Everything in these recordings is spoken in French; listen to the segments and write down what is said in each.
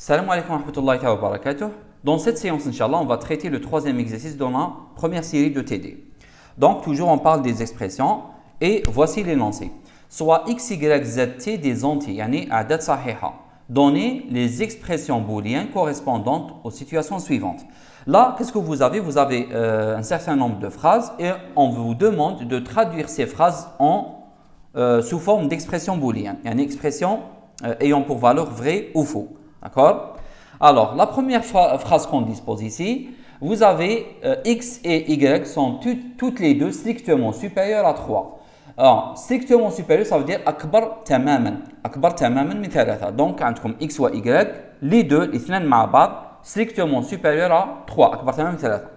Salam alaikum wa rahmatullahi wa barakatuh. Dans cette séance, Inch'Allah, on va traiter le troisième exercice dans la première série de TD. Donc, toujours, on parle des expressions et voici l'énoncé. Soit x, y, z, t des entiers, yani a'dad sahiha. Donnez les expressions booléennes correspondantes aux situations suivantes. Là, qu'est-ce que vous avez? Vous avez un certain nombre de phrases et on vous demande de traduire ces phrases sous forme d'expressions booléennes. Il y a une expression ayant pour valeur vrai ou faux. D'accord? Alors, la première phrase qu'on dispose ici, vous avez x et y sont toutes les deux strictement supérieures à 3. Alors, strictement supérieur, ça veut dire akbar tamaman. Akbar tamaman min thalatha. Donc, عندكم x ou y, les deux, الاثنين مع بعض, strictement supérieur à 3. Akbar tamaman min thalatha.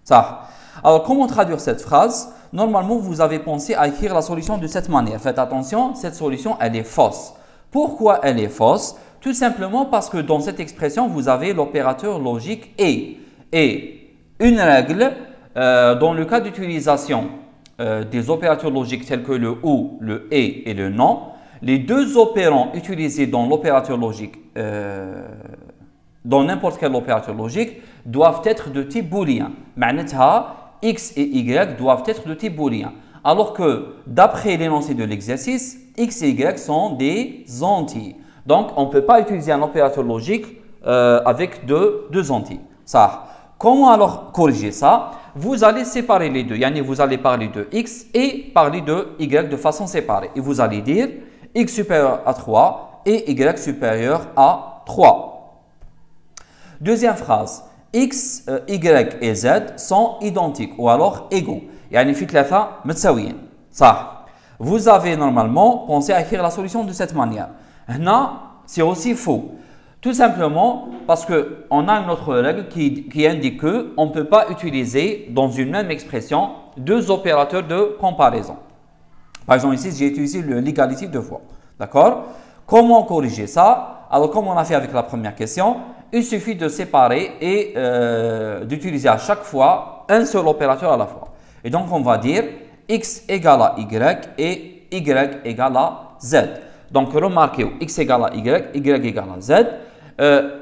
Ça. Alors, comment traduire cette phrase? Normalement, vous avez pensé à écrire la solution de cette manière. Faites attention, cette solution, elle est fausse. Pourquoi elle est fausse? Tout simplement parce que dans cette expression, vous avez l'opérateur logique et. Et une règle, dans le cas d'utilisation des opérateurs logiques tels que le ou, le et le non, les deux opérants utilisés dans l'opérateur logique, dans n'importe quel opérateur logique, doivent être de type booléen. معناتها x et y doivent être de type booléen. Alors que d'après l'énoncé de l'exercice, x et y sont des entiers. Donc, on ne peut pas utiliser un opérateur logique avec deux entiers. Ça. Comment alors corriger ça? Vous allez séparer les deux. Yani, vous allez parler de x et parler de y de façon séparée. Et vous allez dire x supérieur à 3 et y supérieur à 3. Deuxième phrase. X, y et z sont identiques ou alors égaux. Yani, في ثلاثة متساويين. Ça. Vous avez normalement pensé à écrire la solution de cette manière. C'est aussi faux. Tout simplement parce qu'on a une autre règle qui indique qu'on ne peut pas utiliser dans une même expression deux opérateurs de comparaison. Par exemple, ici, j'ai utilisé l'égalité deux fois. D'accord? Comment corriger ça? Alors, comme on a fait avec la première question, il suffit de séparer et d'utiliser à chaque fois un seul opérateur à la fois. Et donc, on va dire x égale à y et y égale à z. Donc, remarquez x égale à y, y égale à z.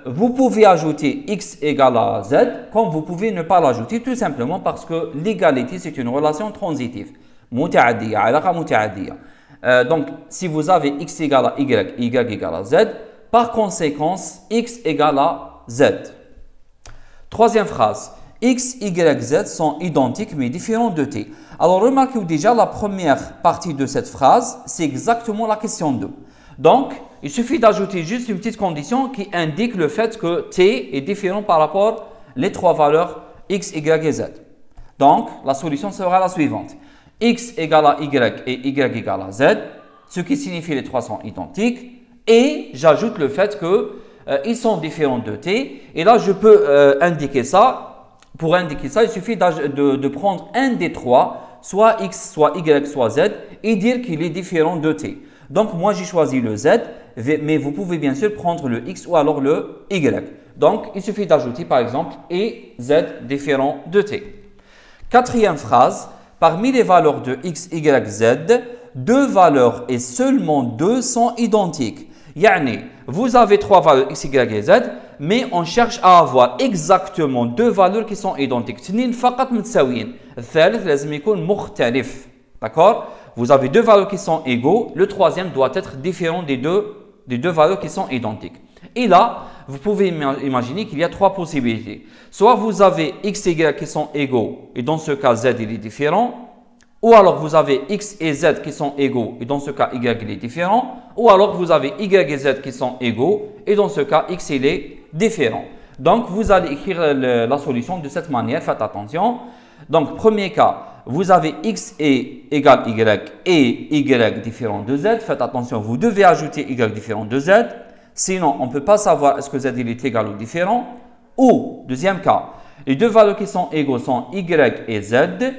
Vous pouvez ajouter x égale à z, comme vous pouvez ne pas l'ajouter, tout simplement parce que l'égalité, c'est une relation transitive. Muta'addiya, alaqa muta'addiya. Donc, si vous avez x égale à y, y égale à z, par conséquence, x égale à z. Troisième phrase. X, Y, Z sont identiques mais différents de T. Alors, remarquez déjà la première partie de cette phrase, c'est exactement la question 2. Donc, il suffit d'ajouter juste une petite condition qui indique le fait que T est différent par rapport aux trois valeurs X, Y et Z. Donc, la solution sera la suivante. X égale à Y et Y égale à Z, ce qui signifie les trois sont identiques. Et j'ajoute le fait qu'ils sont différents de T. Et là, je peux indiquer ça. Pour indiquer ça, il suffit de prendre un des trois, soit x, soit y, soit z, et dire qu'il est différent de t. Donc, moi, j'ai choisi le z, mais vous pouvez bien sûr prendre le x ou alors le y. Donc, il suffit d'ajouter par exemple et z différent de t. Quatrième phrase, parmi les valeurs de x, y, z, deux valeurs et seulement deux sont identiques. Yani, vous avez trois valeurs x, y et z, mais on cherche à avoir exactement deux valeurs qui sont identiques. اثنين فقط متساويين. الثالث لازم يكون مختلف. D'accord? Vous avez deux valeurs qui sont égaux. Le troisième doit être différent des deux valeurs qui sont identiques. Et là, vous pouvez imaginer qu'il y a trois possibilités. Soit vous avez x et y qui sont égaux, et dans ce cas, z il est différent. Ou alors vous avez x et z qui sont égaux, et dans ce cas, y il est différent. Ou alors vous avez y et z qui sont égaux, et dans ce cas, x il est différent. Donc, vous allez écrire la solution de cette manière, faites attention. Donc, premier cas, vous avez x égale y et y différent de z. Faites attention, vous devez ajouter y différent de z. Sinon, on ne peut pas savoir est-ce que z il est égal ou différent. Ou, deuxième cas, les deux valeurs qui sont égaux sont y et z,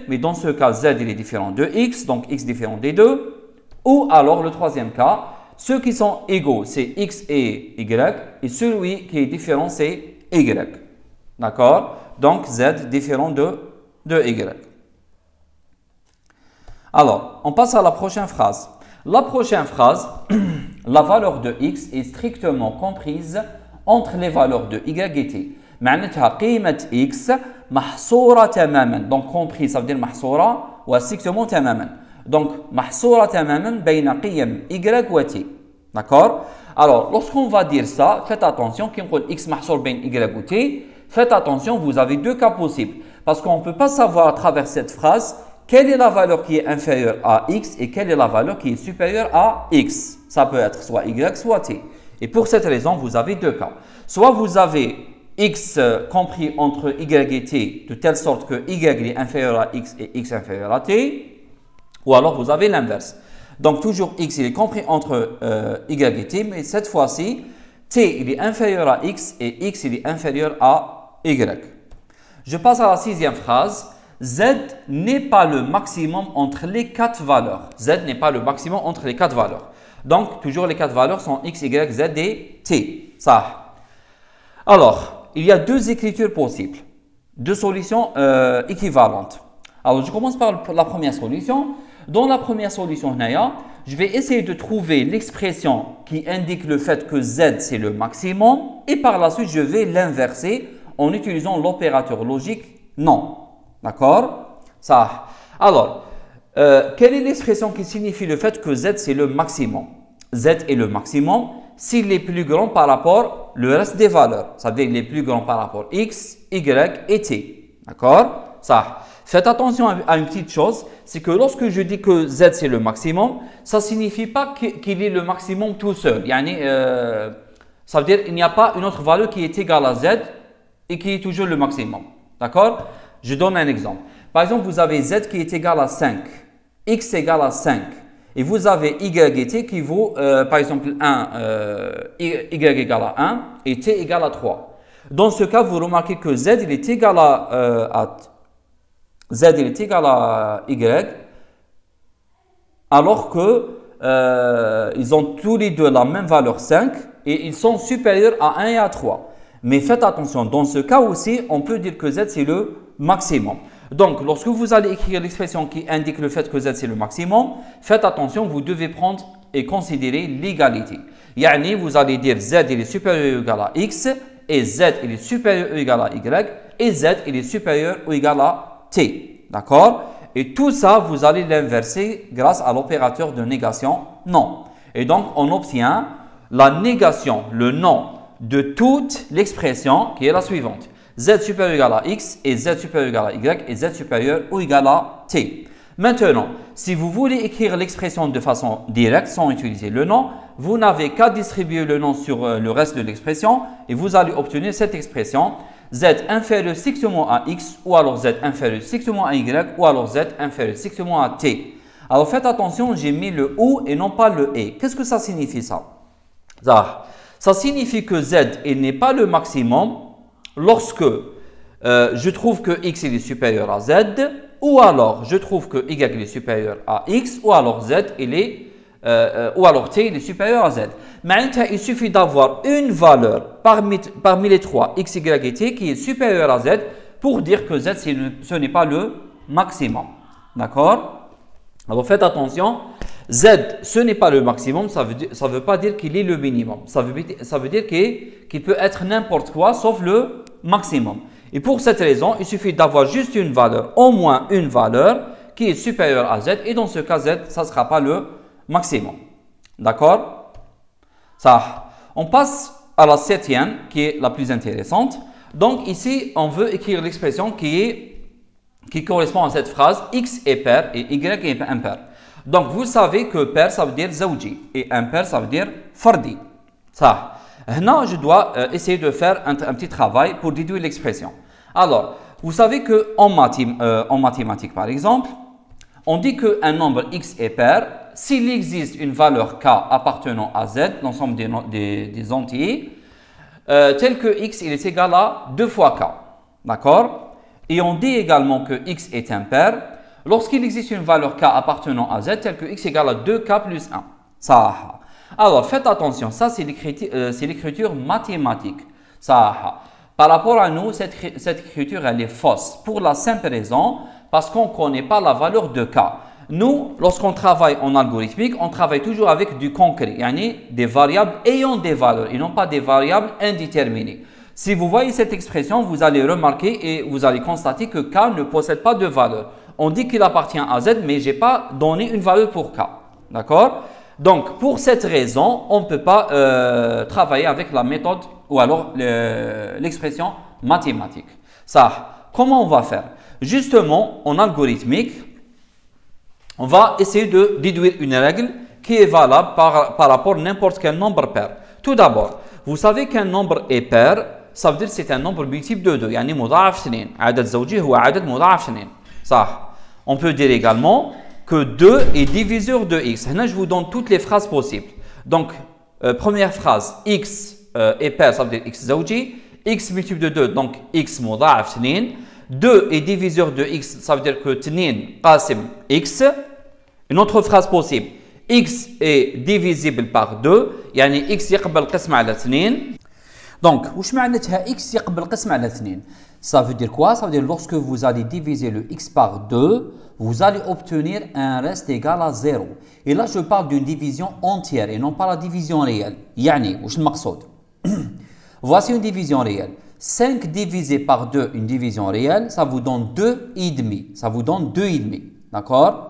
mais dans ce cas, z il est différent de x, donc x différent des deux. Ou alors, le troisième cas, ceux qui sont égaux, c'est x et y, et celui qui est différent, c'est y. D'accord? Donc, z différent de y. Alors, on passe à la prochaine phrase. La prochaine phrase, la valeur de x est strictement comprise entre les valeurs de y et t. معناتها قيمة x محصورة تماما. Donc compris, ça veut dire محصورة و strictement تماما. Donc محصورة تماما بين قيم y و t. D'accord? Alors, lorsqu'on va dire ça, faites attention, quand on dit x محصور بين y ou t, faites attention, vous avez deux cas possibles. Parce qu'on ne peut pas savoir à travers cette phrase quelle est la valeur qui est inférieure à x et quelle est la valeur qui est supérieure à x. Ça peut être soit y, soit t. Et pour cette raison, vous avez deux cas. Soit vous avez x compris entre y et t de telle sorte que y est inférieur à x et x inférieur à t, ou alors vous avez l'inverse. Donc toujours x il est compris entre y et t, mais cette fois-ci, t il est inférieur à x et x il est inférieur à y. Je passe à la sixième phrase. Z n'est pas le maximum entre les quatre valeurs. Z n'est pas le maximum entre les quatre valeurs. Donc, toujours les quatre valeurs sont x, y, z et t. Ça. Alors, il y a deux écritures possibles. Deux solutions équivalentes. Alors, je commence par la première solution. Dans la première solution, je vais essayer de trouver l'expression qui indique le fait que z c'est le maximum. Et par la suite, je vais l'inverser en utilisant l'opérateur logique non. D'accord? Ça. Alors, quelle est l'expression qui signifie le fait que z c'est le maximum? Z est le maximum s'il est plus grand par rapport au reste des valeurs. Ça veut dire qu'il est plus grand par rapport x, y et t. D'accord? Ça. Faites attention à une petite chose, c'est que lorsque je dis que z c'est le maximum, ça ne signifie pas qu'il est le maximum tout seul. Ça veut dire qu'il n'y a pas une autre valeur qui est égale à z et qui est toujours le maximum. D'accord? Je donne un exemple. Par exemple, vous avez z qui est égal à 5, x égale à 5, et vous avez y et t qui vaut, par exemple, y égale à 1 et t égale à 3. Dans ce cas, vous remarquez que z il est égal à y, alors que ils ont tous les deux la même valeur 5 et ils sont supérieurs à 1 et à 3. Mais faites attention, dans ce cas aussi, on peut dire que z c'est le maximum. Donc, lorsque vous allez écrire l'expression qui indique le fait que z c'est le maximum, faites attention, vous devez prendre et considérer l'égalité. Yani, vous allez dire z il est supérieur ou égal à x, et z il est supérieur ou égal à y, et z il est supérieur ou égal à t. D'accord? Et tout ça, vous allez l'inverser grâce à l'opérateur de négation non. Et donc, on obtient la négation, le non de toute l'expression qui est la suivante. Z supérieur ou égal à x et z supérieur ou égal à y et z supérieur ou égal à t. Maintenant, si vous voulez écrire l'expression de façon directe sans utiliser le nom, vous n'avez qu'à distribuer le nom sur le reste de l'expression et vous allez obtenir cette expression z inférieur strictement à x ou alors z inférieur strictement à y ou alors z inférieur strictement à t. Alors faites attention, j'ai mis le ou et non pas le et. Qu'est-ce que ça signifie ça? Ça signifie que z n'est pas le maximum lorsque je trouve que x est supérieur à z, ou alors je trouve que y est supérieur à x, ou alors z ou alors t est supérieur à z. Maintenant, il suffit d'avoir une valeur parmi les trois x, y et t qui est supérieure à z pour dire que z ce n'est pas le maximum. D'accord? Alors faites attention. Z, ce n'est pas le maximum, ça veut pas dire qu'il est le minimum. Ça veut dire qu'il peut être n'importe quoi sauf le maximum. Et pour cette raison, il suffit d'avoir juste une valeur, au moins une valeur qui est supérieure à Z. Et dans ce cas, Z, ça ne sera pas le maximum. D'accord? Ça. On passe à la septième qui est la plus intéressante. Donc ici, on veut écrire l'expression qui correspond à cette phrase x est pair et y est impair. Donc, vous savez que pair, ça veut dire zawji et impair, ça veut dire fardi. Ça. Maintenant, je dois essayer de faire un petit travail pour déduire l'expression. Alors, vous savez qu'en mathématiques, par exemple, on dit qu'un nombre x est pair s'il existe une valeur k appartenant à z, l'ensemble des entiers, tel que x il est égal à 2 fois k. D'accord? Et on dit également que x est impair lorsqu'il existe une valeur k appartenant à z, telle que x égale à 2k plus 1. Ça. Alors, faites attention, ça c'est l'écriture mathématique. Ça. Par rapport à nous, cette écriture elle est fausse pour la simple raison parce qu'on ne connaît pas la valeur de k. Nous, lorsqu'on travaille en algorithmique, on travaille toujours avec du concret, yani des variables ayant des valeurs et non pas des variables indéterminées. Si vous voyez cette expression, vous allez remarquer et vous allez constater que K ne possède pas de valeur. On dit qu'il appartient à Z, mais je n'ai pas donné une valeur pour K. D'accord? Donc, pour cette raison, on ne peut pas travailler avec la méthode ou alors l'expression mathématique. Ça, comment on va faire? Justement, en algorithmique, on va essayer de déduire une règle qui est valable par rapport à n'importe quel nombre pair. Tout d'abord, vous savez qu'un nombre est pair, ça veut dire que c'est un nombre multiple de 2. يعني مضاعف 2. عدد زوجي هو عدد مضاعف 2. صح. On peut dire également que 2 est diviseur de x. Là, je vous donne toutes les phrases possibles. Donc, première phrase, x est pair, ça veut dire x زوجي. x multiple de 2, donc x مضاعف 2. 2 est diviseur de x, ça veut dire que 2 قاسم x. Une autre phrase possible, x est divisible par 2, يعني x يقبل قسمة على 2. Donc, وش معناتها x يقبل قسمة على 2? Ça veut dire quoi? Ça veut dire lorsque vous allez diviser le x par 2, vous allez obtenir un reste égal à 0. Et là, je parle d'une division entière et non pas la division réelle. يعني وش المقصود? Voici une division réelle. 5 divisé par 2, une division réelle, ça vous donne 2,5. Ça vous donne 2,5. D'accord?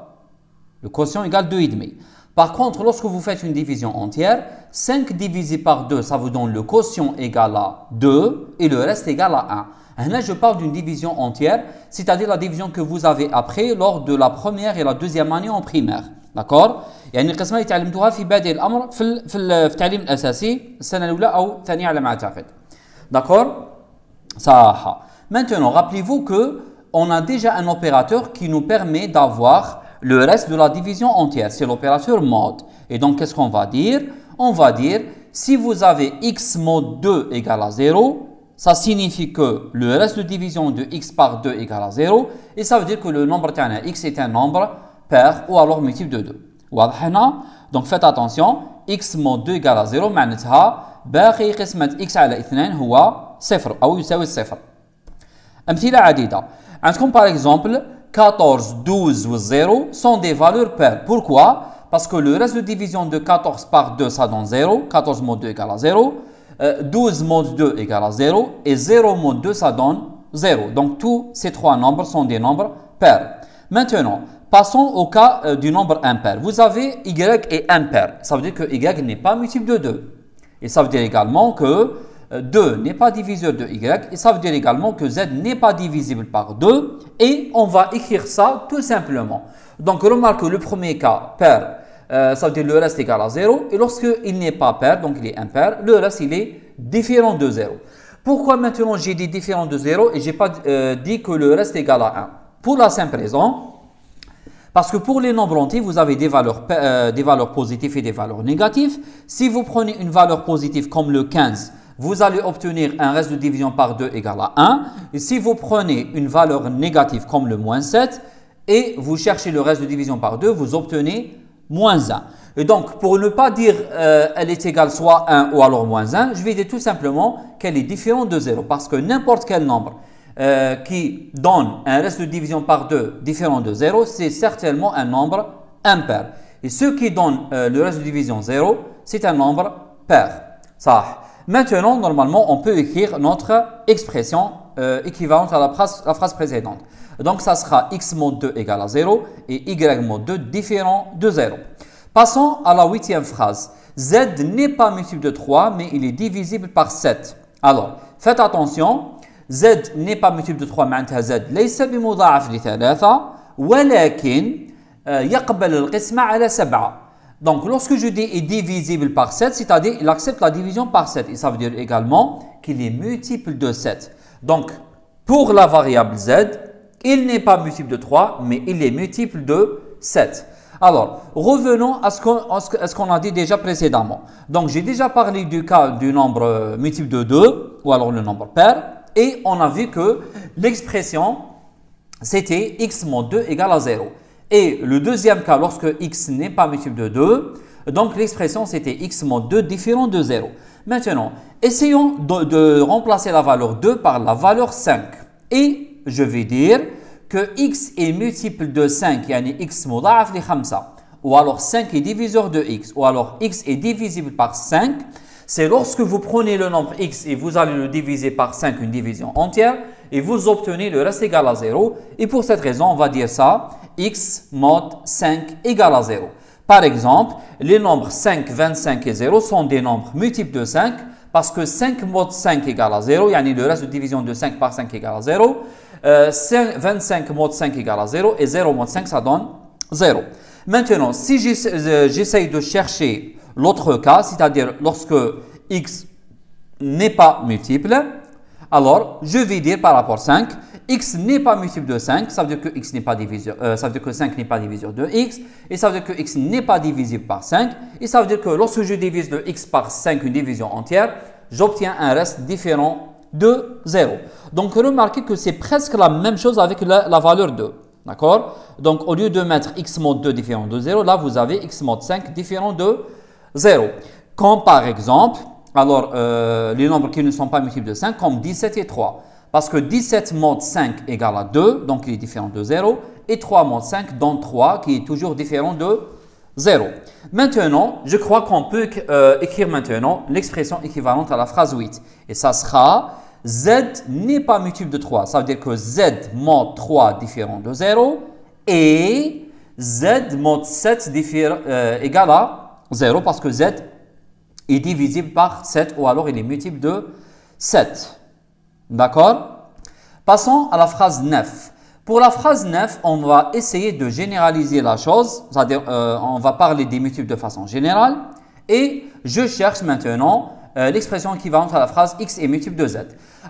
Le quotient égale 2,5. Par contre, lorsque vous faites une division entière, 5 divisé par 2, ça vous donne le quotient égal à 2 et le reste égal à 1. Là, je parle d'une division entière, c'est-à-dire la division que vous avez après lors de la première et la deuxième année en primaire. D'accord? يعني القسمة اللي تعلمتوها في بادئ الأمر في التعليم الأساسي السنة الأولى أو الثانية على ما أعتقد. D'accord? Ça. Maintenant, rappelez-vous que on a déjà un opérateur qui nous permet d'avoir le reste de la division entière. C'est l'opérateur mod. Et donc, qu'est-ce qu'on va dire? On va dire, si vous avez x mod 2 égale à 0, ça signifie que le reste de division de x par 2 égale à 0. Et ça veut dire que le nombre x est un nombre pair ou alors multiple de 2. Donc, faites attention. x mod 2 égale à 0 معناتها باقي قسمة x على 2 هو صفر أو يساوي الصفر. أمثلة عديدة. عندكم par exemple 14, 12 ou 0 sont des valeurs paires. Pourquoi? Parce que le reste de division de 14 par 2, ça donne 0. 14 mod 2 égale à 0. 12 mod 2 égale à 0. Et 0 mod 2, ça donne 0. Donc, tous ces trois nombres sont des nombres pairs. Maintenant, passons au cas du nombre impair. Vous avez y est impair. Ça veut dire que y n'est pas multiple de 2. Et ça veut dire également que 2 n'est pas diviseur de y. Et ça veut dire également que z n'est pas divisible par 2. Et on va écrire ça tout simplement. Donc, remarque que le premier cas, pair, ça veut dire le reste égal à 0. Et lorsqu'il n'est pas pair, donc il est impair, le reste il est différent de 0. Pourquoi maintenant j'ai dit différent de 0 et je n'ai pas dit que le reste égal à 1? Pour la simple raison, parce que pour les nombres entiers, vous avez des valeurs positives et des valeurs négatives. Si vous prenez une valeur positive comme le 15, vous allez obtenir un reste de division par 2 égal à 1. Et si vous prenez une valeur négative comme le moins 7 et vous cherchez le reste de division par 2, vous obtenez moins 1. Et donc, pour ne pas dire elle est égale soit 1 ou alors moins 1, je vais dire tout simplement qu'elle est différente de 0. Parce que n'importe quel nombre qui donne un reste de division par 2 différent de 0, c'est certainement un nombre impair. Et ce qui donne le reste de division 0, c'est un nombre pair. Ça. Maintenant, normalement, on peut écrire notre expression équivalente à la phrase précédente. Donc, ça sera x mod 2 égale à 0 et y mod 2 différent de 0. Passons à la 8e phrase. Z n'est pas multiple de 3, mais il est divisible par 7. Alors, faites attention. Z n'est pas multiple de 3 معناتها Z ليس بمضاعف لثلاثة ولكن يقبل القسمة على 7. Donc, lorsque je dis est divisible par 7, c'est-à-dire il accepte la division par 7. Et ça veut dire également qu'il est multiple de 7. Donc, pour la variable Z, il n'est pas multiple de 3, mais il est multiple de 7. Alors, revenons à ce qu'on a dit déjà précédemment. Donc, j'ai déjà parlé du cas du nombre multiple de 2, ou alors le nombre pair. Et on a vu que l'expression, c'était x mod 2 égale à 0. Et le deuxième cas, lorsque x n'est pas multiple de 2, donc l'expression, c'était x mod 2 différent de 0. Maintenant, essayons de remplacer la valeur 2 par la valeur 5. Et je vais dire que x est multiple de 5, yani x مضاعف ل 5, ou alors 5 est diviseur de x, ou alors x est divisible par 5, c'est lorsque vous prenez le nombre x et vous allez le diviser par 5, une division entière, et vous obtenez le reste égal à 0. Et pour cette raison, on va dire ça, x mod 5 égale à 0. Par exemple, les nombres 5, 25 et 0 sont des nombres multiples de 5, parce que 5 mod 5 égale à 0, yani le reste de division de 5 par 5 égale à 0, 25 mod 5 égale à 0, et 0 mod 5, ça donne 0. Maintenant, si j'essaye de chercher l'autre cas, c'est-à-dire lorsque x n'est pas multiple, alors je vais dire par rapport à 5, x n'est pas multiple de 5, ça veut dire que x n'est pas diviseur, ça veut dire que 5 n'est pas diviseur de x, et ça veut dire que x n'est pas divisible par 5, et ça veut dire que lorsque je divise le x par 5, une division entière, j'obtiens un reste différent de 0. Donc remarquez que c'est presque la même chose avec la valeur 2. D'accord? Donc, au lieu de mettre x mod 2 différent de 0, là, vous avez x mod 5 différent de 0. Comme par exemple, alors, les nombres qui ne sont pas multiples de 5, comme 17 et 3. Parce que 17 mod 5 égale à 2, donc il est différent de 0. Et 3 mod 5 donne 3, qui est toujours différent de 0. Maintenant, je crois qu'on peut écrire maintenant l'expression équivalente à la phrase 8. Et ça sera... z n'est pas multiple de 3. Ça veut dire que z mod 3 différent de 0 et z mod 7 égale à 0 parce que z est divisible par 7 ou alors il est multiple de 7. D'accord? Passons à la phrase 9. Pour la phrase 9, on va essayer de généraliser la chose, c'est-à-dire on va parler des multiples de façon générale et je cherche maintenant l'expression équivalente à la phrase x est multiple de z.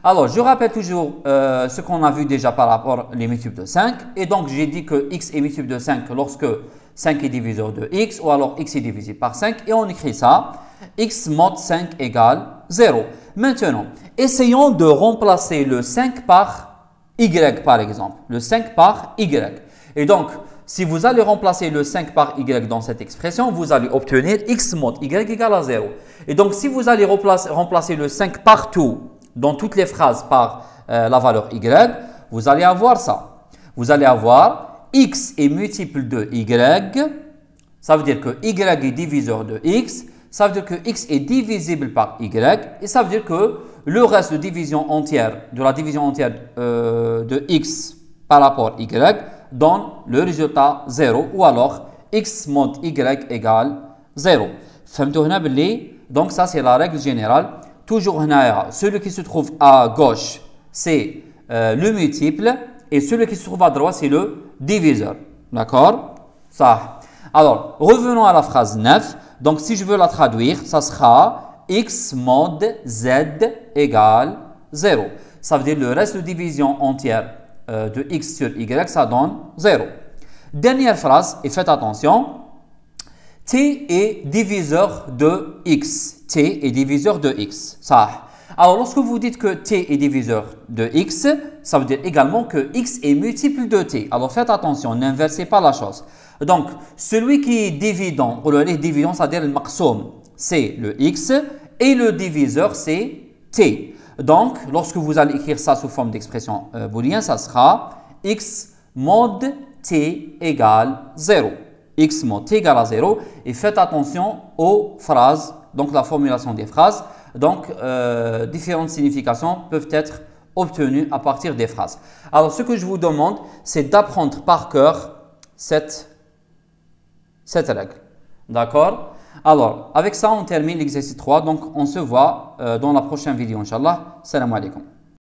Alors, je rappelle toujours ce qu'on a vu déjà par rapport aux multiples de 5. Et donc, j'ai dit que x est multiple de 5 lorsque 5 est diviseur de x, ou alors x est divisible par 5. Et on écrit ça, x mod 5 égale 0. Maintenant, essayons de remplacer le 5 par y, par exemple. Le 5 par y. Et donc, si vous allez remplacer le 5 par y dans cette expression, vous allez obtenir x mod y égale à 0. Et donc, si vous allez remplacer le 5 partout, dans toutes les phrases par la valeur y, vous allez avoir ça. Vous allez avoir x est multiple de y, ça veut dire que y est diviseur de x, ça veut dire que x est divisible par y, et ça veut dire que le reste de division entière, de la division entière de x par rapport à y, donne le résultat 0, ou alors x mod y égale 0. Donc ça c'est la règle générale. Toujours celui qui se trouve à gauche, c'est le multiple, et celui qui se trouve à droite, c'est le diviseur. D'accord? Ça. Alors, revenons à la phrase 9. Donc, si je veux la traduire, ça sera x mod z égale 0. Ça veut dire le reste de division entière de x sur y, ça donne 0. Dernière phrase, et faites attention. T est diviseur de x. T est diviseur de x. Ça. Alors, lorsque vous dites que t est diviseur de x, ça veut dire également que x est multiple de t. Alors, faites attention, n'inversez pas la chose. Donc, celui qui est dividend, ou le dividend, c'est-à-dire le maqsoum, c'est le x, et le diviseur, c'est t. Donc, lorsque vous allez écrire ça sous forme d'expression booléenne, ça sera x mod t égale 0. X mod t égale à 0. Et faites attention aux phrases, donc la formulation des phrases. Donc, différentes significations peuvent être obtenues à partir des phrases. Alors, ce que je vous demande, c'est d'apprendre par cœur cette règle. D'accord? Alors, avec ça, on termine l'exercice 3. Donc, on se voit dans la prochaine vidéo, Inch'Allah. Salam alaikum.